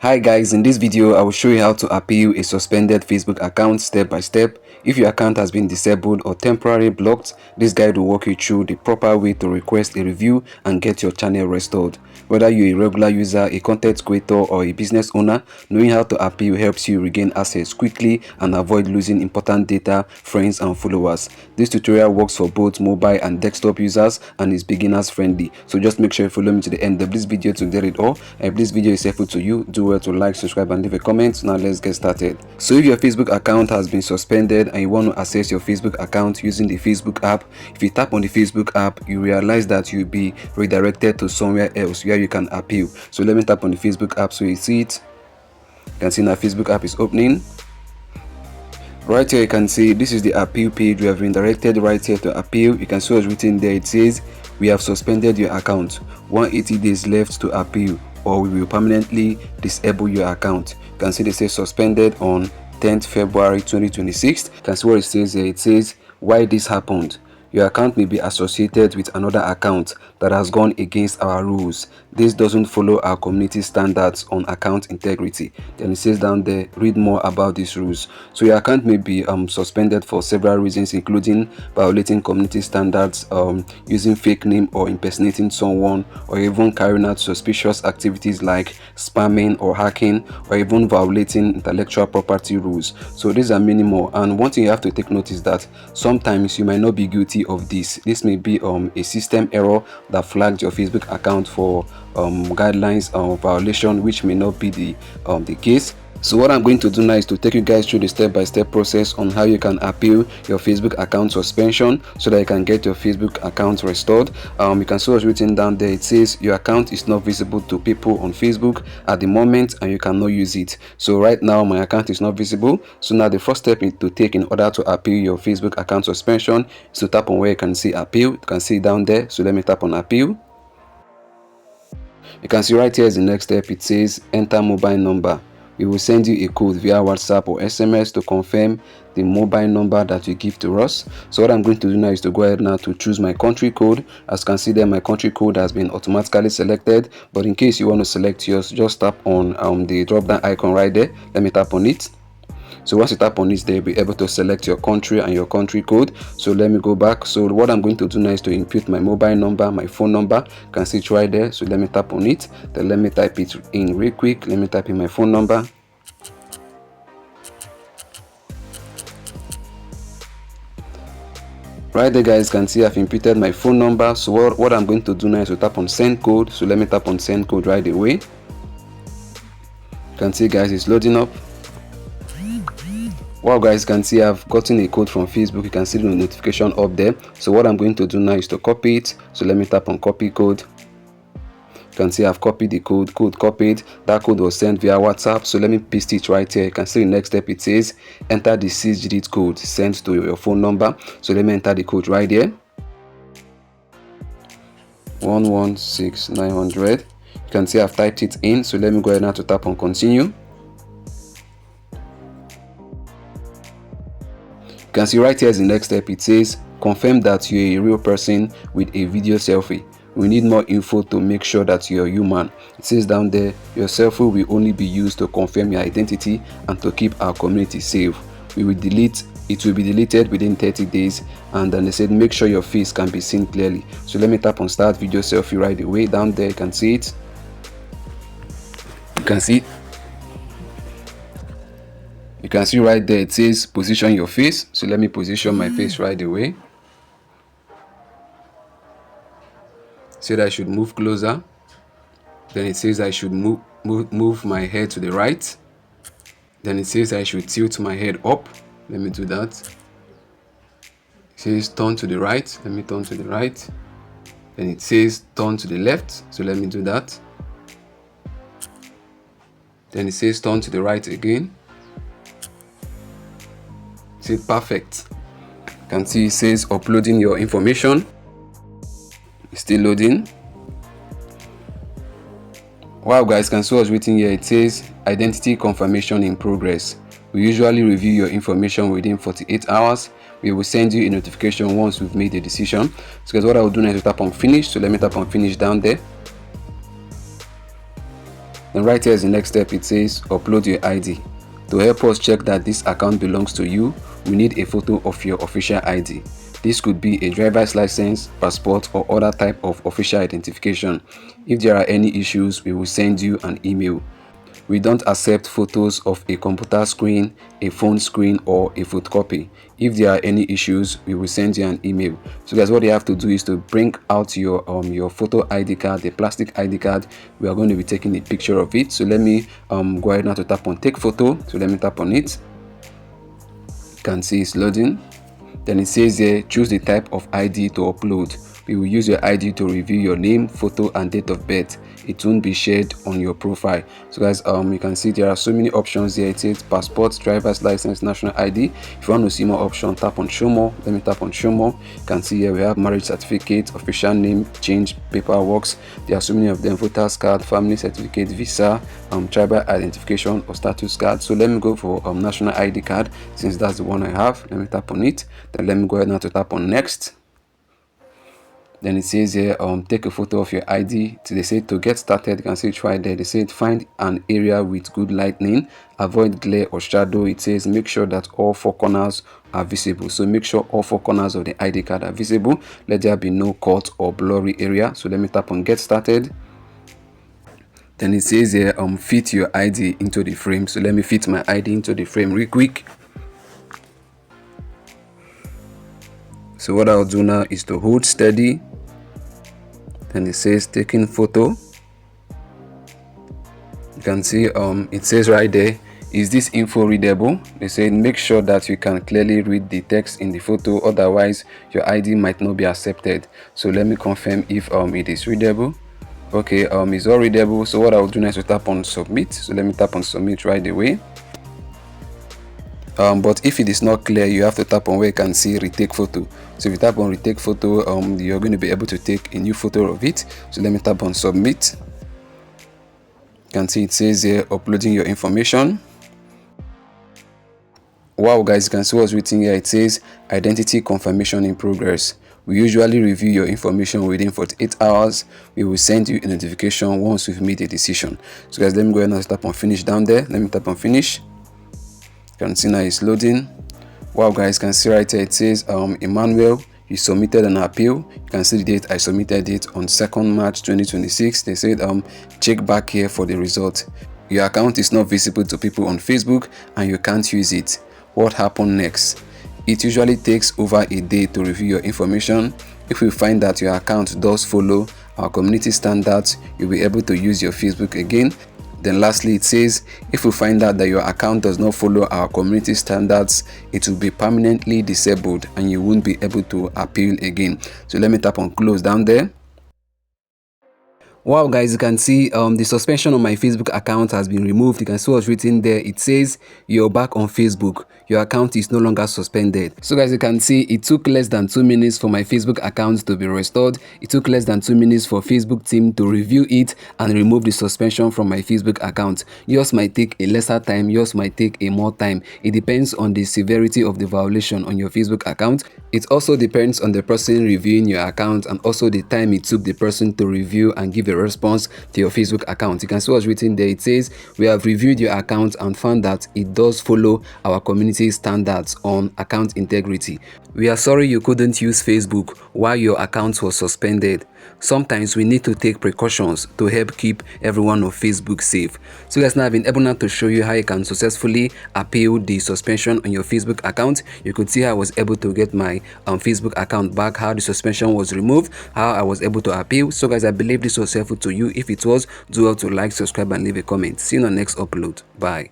Hi guys, in this video I will show you how to appeal a suspended Facebook account step by step. If your account has been disabled or temporarily blocked, this guide will walk you through the proper way to request a review and get your channel restored. Whether you're a regular user, a content creator or a business owner, knowing how to appeal helps you regain access quickly and avoid losing important data, friends and followers. This tutorial works for both mobile and desktop users and is beginners friendly. So just make sure you follow me to the end of this video to get it all. And if this video is helpful to you, do well to like, subscribe and leave a comment. Now let's get started. So if your Facebook account has been suspended and you want to access your Facebook account using the Facebook app, if you tap on the Facebook app, you realize that you'll be redirected to somewhere else where you can appeal. So let me tap on the Facebook app so you see it. You can see now Facebook app is opening. Right here you can see this is the appeal page. We have been directed right here to appeal. You can see what's written there. It says we have suspended your account, 180 days left to appeal, or we will permanently disable your account. You can see they say suspended on 10th February 2026. You can see what it says here. It says why this happened. Your account may be associated with another account that has gone against our rules. This doesn't follow our community standards on account integrity. Then it says down there, read more about these rules. So your account may be suspended for several reasons, including violating community standards, using fake name or impersonating someone, or even carrying out suspicious activities like spamming or hacking, or even violating intellectual property rules. So these are minimal, and one thing you have to take note is that sometimes you might not be guilty of this. This may be a system error that flagged your Facebook account for guidelines violation, which may not be the case. So what I'm going to do now is to take you guys through the step-by-step process on how you can appeal your Facebook account suspension so that you can get your Facebook account restored. You can see what's written down there. It says your account is not visible to people on Facebook at the moment and you cannot use it. So right now my account is not visible. So now the first step to take in order to appeal your Facebook account suspension is to tap on where you can see appeal. You can see it down there. So let me tap on appeal. You can see right here is the next step. It says enter mobile number. We will send you a code via WhatsApp or SMS to confirm the mobile number that you give to us. So what I'm going to do now is to go ahead now to choose my country code. As you can see there, my country code has been automatically selected, but in case you want to select yours, just tap on the drop down icon right there. Let me tap on it. So once you tap on this, you'll be able to select your country and your country code. So let me go back. So what I'm going to do now is to input my mobile number, my phone number. You can see it right there. So let me tap on it. Then let me type it in real quick. Let me type in my phone number. Right there guys, you can see I've inputted my phone number. So what I'm going to do now is to tap on send code. So let me tap on send code right away. You can see guys, it's loading up. Wow guys, you can see I've gotten a code from Facebook. You can see the notification up there. So what I'm going to do now is to copy it. So let me tap on copy code. You can see I've copied the code copied. That code was sent via WhatsApp. So let me paste it right here. You can see the next step. It says enter the 6-digit code sent to your phone number. So let me enter the code right here. 116900. You can see I've typed it in. So let me go ahead now to tap on continue. You can see right here is the next step. It says confirm that you're a real person with a video selfie. We need more info to make sure that you're human. It says down there your selfie will only be used to confirm your identity and to keep our community safe. It will be deleted within 30 days, and then they said make sure your face can be seen clearly. So let me tap on start video selfie right away. Down there you can see it. You can see right there it says position your face. So let me position my face right away. Said I should move closer. Then it says I should move my head to the right. Then it says I should tilt my head up. Let me do that. It says turn to the right. Let me turn to the right. Then it says turn to the left. So let me do that. Then it says turn to the right again. See, perfect. You can see it says uploading your information. It's still loading. Wow guys, can see what's written here. It says identity confirmation in progress. We usually review your information within 48 hours. We will send you a notification once we've made a decision. So guys, what I will do now is to tap on finish. So let me tap on finish down there. Then right here is the next step. It says upload your ID. To help us check that this account belongs to you, we need a photo of your official ID. This could be a driver's license, passport, or other type of official identification. If there are any issues, we will send you an email. We don't accept photos of a computer screen, a phone screen, or a photocopy. If there are any issues, we will send you an email. So guys, what you have to do is to bring out your photo ID card, the plastic ID card. We are going to be taking a picture of it. So let me go ahead now to tap on take photo. So let me tap on it. You can see it's loading. Then it says here, choose the type of ID to upload. We will use your ID to review your name, photo, and date of birth. It won't be shared on your profile. So guys, you can see there are so many options here. It says passport, driver's license, national ID. If you want to see more options, tap on show more. Let me tap on show more. You can see here we have marriage certificate, official name change, paperwork. There are so many of them: voters card, family certificate, visa, tribal identification or status card. So let me go for national ID card, since that's the one I have. Let me tap on it. Then let me go ahead now to tap on next. Then it says here, take a photo of your ID. So they say to get started, you can see it right there. They said find an area with good lighting, avoid glare or shadow. It says make sure that all four corners are visible. So make sure all four corners of the ID card are visible. Let there be no cut or blurry area. So let me tap on get started. Then it says here, fit your ID into the frame. So let me fit my ID into the frame real quick. So what I'll do now is to hold steady. Then it says taking photo. You can see it says right there, is this info readable? They say make sure that you can clearly read the text in the photo, otherwise your ID might not be accepted. So let me confirm if it is readable. Okay, it's all readable. So what I'll do now is to tap on submit. So let me tap on submit right away. But if it is not clear, you have to tap on where you can see retake photo. So if you tap on retake photo, you're going to be able to take a new photo of it. So let me tap on submit. You can see it says here uploading your information. Wow guys, you can see what's written here. It says identity confirmation in progress. We usually review your information within 48 hours. We will send you a notification once we've made a decision. So guys, let me go ahead and tap on finish down there. Let me tap on finish. You can see now it's loading. Wow guys, you can see right here it says Emmanuel, you submitted an appeal. You can see the date I submitted it on 2nd March 2026. They said check back here for the result. Your account is not visible to people on Facebook and you can't use it. What happened next? It usually takes over a day to review your information. If we find that your account does follow our community standards, you'll be able to use your Facebook again. Then lastly, it says if we find out that your account does not follow our community standards, it will be permanently disabled and you won't be able to appeal again. So let me tap on close down there. Wow guys, you can see the suspension on my Facebook account has been removed. You can see what's written there. It says you're back on Facebook. Your account is no longer suspended. So guys, you can see it took less than 2 minutes for my Facebook account to be restored. It took less than 2 minutes for Facebook team to review it and remove the suspension from my Facebook account. Yours might take a lesser time, yours might take a more time. It depends on the severity of the violation on your Facebook account. It also depends on the person reviewing your account and also the time it took the person to review and give a response to your Facebook account. You can see what's written there. It says we have reviewed your account and found that it does follow our community standards on account integrity. We are sorry you couldn't use Facebook while your account was suspended. Sometimes we need to take precautions to help keep everyone on Facebook safe. So guys, now I've been able now to show you how you can successfully appeal the suspension on your Facebook account. You could see how I was able to get my Facebook account back, how the suspension was removed, how I was able to appeal. So guys, I believe this was helpful to you. If it was, do well to like, subscribe and leave a comment. See you on the next upload. Bye.